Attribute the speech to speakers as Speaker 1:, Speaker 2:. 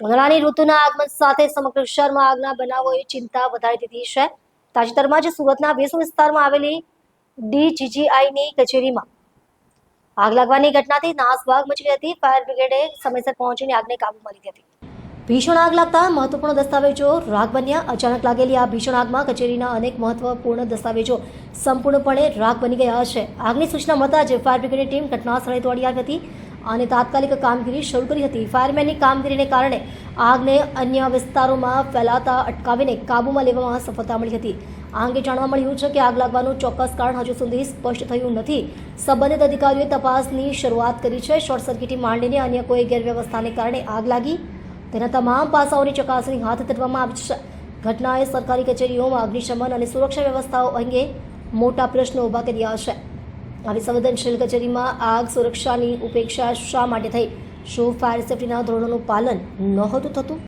Speaker 1: ઉનાળાની ઋતુના આગમન સાથે સમગ્ર શહેરમાં આગના બનાવોએ ચિંતા વધારી દીધી છે. તાજેતરમાં જ સુરતના વેસુ વિસ્તારમાં આવેલી DGGIની કચેરીમાં આગ લાગવાની ઘટનાથી નાસભાગ મચી હતી. ફાયર બ્રિગેડે સમયસર પહોંચીને આગને કાબૂમાં લીધી હતી. ભીષણ આગ લાગતા મહત્વપૂર્ણ દસ્તાવેજો રાખ બન્યા. અચાનક લાગેલી આ ભીષણ આગમાં કચેરીના અનેક મહત્વપૂર્ણ દસ્તાવેજો સંપૂર્ણપણે રાખ બની ગયા છે. આગની સૂચના મળતા જ ફાયર બ્રિગેડની ટીમ ઘટના સ્થળે દોડી આવી હતી અને તાત્કાલિક કામગીરી શરૂ કરી હતી. ફાયરમેનની કામગીરીને કારણે આગને અન્ય વિસ્તારોમાં ફેલાતા અટકાવીને કાબૂમાં લેવામાં સફળતા મળી હતી. આ અંગે જાણવા મળ્યું છે કે આગ લાગવાનું ચોક્કસ કારણ હજુ સુધી સ્પષ્ટ થયું નથી. સંબંધિત અધિકારીઓએ તપાસની શરૂઆત કરી છે. શોર્ટ સર્કિટથી માંડીને અન્ય કોઈ ગેરવ્યવસ્થાને કારણે આગ લાગી તેના તમામ પાસાઓની ચકાસણી હાથ ધરવામાં આવી છે. ઘટનાએ સરકારી કચેરીઓમાં અગ્નિશમન અને સુરક્ષા વ્યવસ્થાઓ અંગે મોટા પ્રશ્નો ઊભા કર્યા છે. આવી સંવેદનશીલ કચેરીમાં આગ સુરક્ષાની ઉપેક્ષા શા માટે થઈ? શું ફાયર સેફ્ટીના ધોરણોનું પાલન નહોતું થતું?